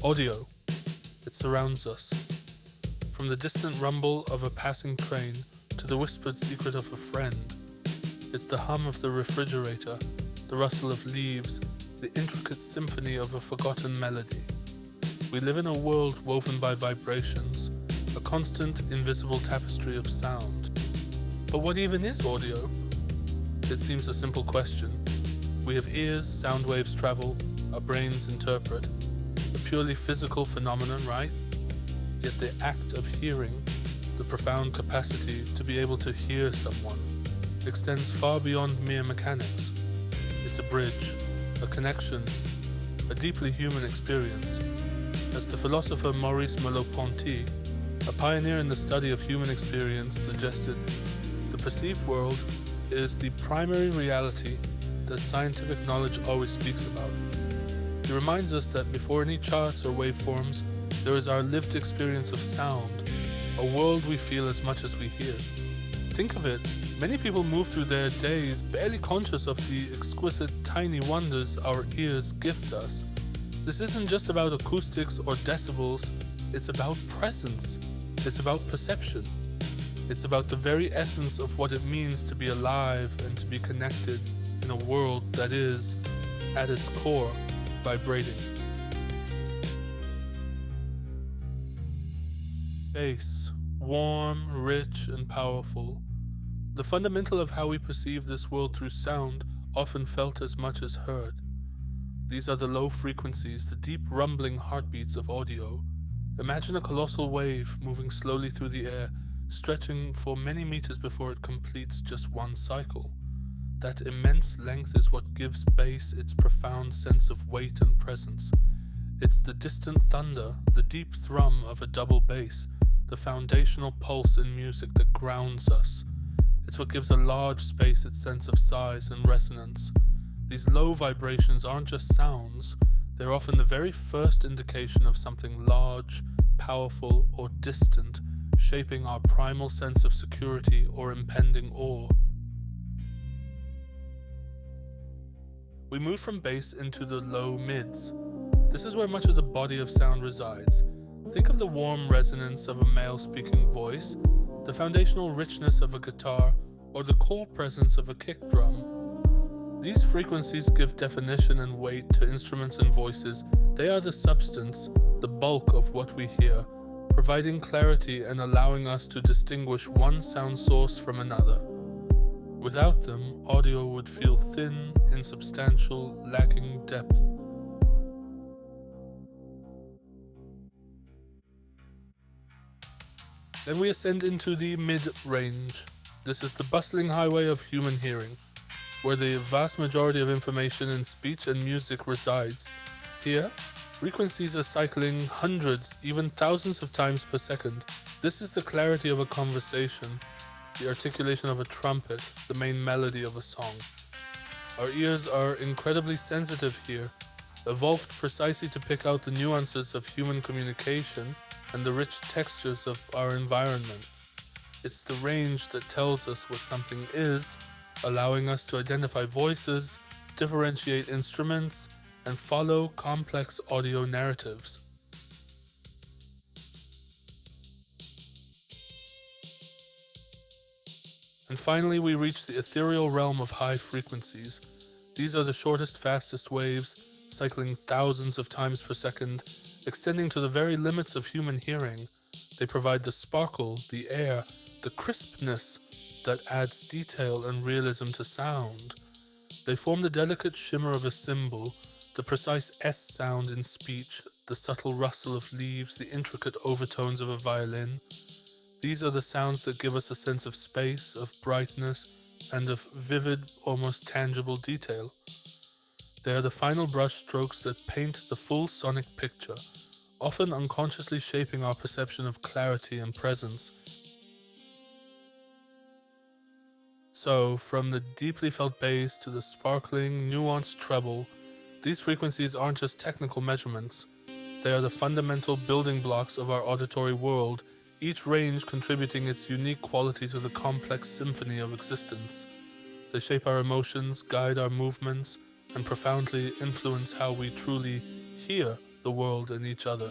Audio. It surrounds us. From the distant rumble of a passing train to the whispered secret of a friend, it's the hum of the refrigerator, the rustle of leaves, the intricate symphony of a forgotten melody. We live in a world woven by vibrations, a constant, invisible tapestry of sound. But what even is audio? It seems a simple question. We have ears, sound waves travel, our brains interpret. A purely physical phenomenon, right? Yet the act of hearing, the profound capacity to be able to hear someone, extends far beyond mere mechanics. It's a bridge, a connection, a deeply human experience. As the philosopher Maurice Merleau-Ponty, a pioneer in the study of human experience, suggested, the perceived world is the primary reality that scientific knowledge always speaks about. He reminds us that before any charts or waveforms, there is our lived experience of sound, a world we feel as much as we hear. Think of it, many people move through their days barely conscious of the exquisite tiny wonders our ears gift us. This isn't just about acoustics or decibels, it's about presence, it's about perception. It's about the very essence of what it means to be alive and to be connected in a world that is, at its core, vibrating. Bass, warm, rich, and powerful. The fundamental of how we perceive this world through sound, often felt as much as heard. These are the low frequencies, the deep rumbling heartbeats of audio. Imagine a colossal wave moving slowly through the air, stretching for many meters before it completes just one cycle. That immense length is what gives bass its profound sense of weight and presence. It's the distant thunder, the deep thrum of a double bass, the foundational pulse in music that grounds us. It's what gives a large space its sense of size and resonance. These low vibrations aren't just sounds, they're often the very first indication of something large, powerful, or distant, shaping our primal sense of security or impending awe. We move from bass into the low mids. This is where much of the body of sound resides. Think of the warm resonance of a male-speaking voice, the foundational richness of a guitar, or the core presence of a kick drum. These frequencies give definition and weight to instruments and voices. They are the substance, the bulk of what we hear, providing clarity and allowing us to distinguish one sound source from another. Without them, audio would feel thin, insubstantial, lacking depth. Then we ascend into the mid-range. This is the bustling highway of human hearing, where the vast majority of information in speech and music resides. Here, frequencies are cycling hundreds, even thousands of times per second. This is the clarity of a conversation, the articulation of a trumpet, the main melody of a song. Our ears are incredibly sensitive here, evolved precisely to pick out the nuances of human communication and the rich textures of our environment. It's the range that tells us what something is, allowing us to identify voices, differentiate instruments, and follow complex audio narratives. And finally, we reach the ethereal realm of high frequencies. These are the shortest, fastest waves, cycling thousands of times per second, extending to the very limits of human hearing. They provide the sparkle, the air, the crispness that adds detail and realism to sound. They form the delicate shimmer of a cymbal, the precise S sound in speech, the subtle rustle of leaves, the intricate overtones of a violin. These are the sounds that give us a sense of space, of brightness, and of vivid, almost tangible detail. They are the final brush strokes that paint the full sonic picture, often unconsciously shaping our perception of clarity and presence. So, from the deeply felt bass to the sparkling, nuanced treble, these frequencies aren't just technical measurements. They are the fundamental building blocks of our auditory world, each range contributing its unique quality to the complex symphony of existence. They shape our emotions, guide our movements, and profoundly influence how we truly hear the world, and each other.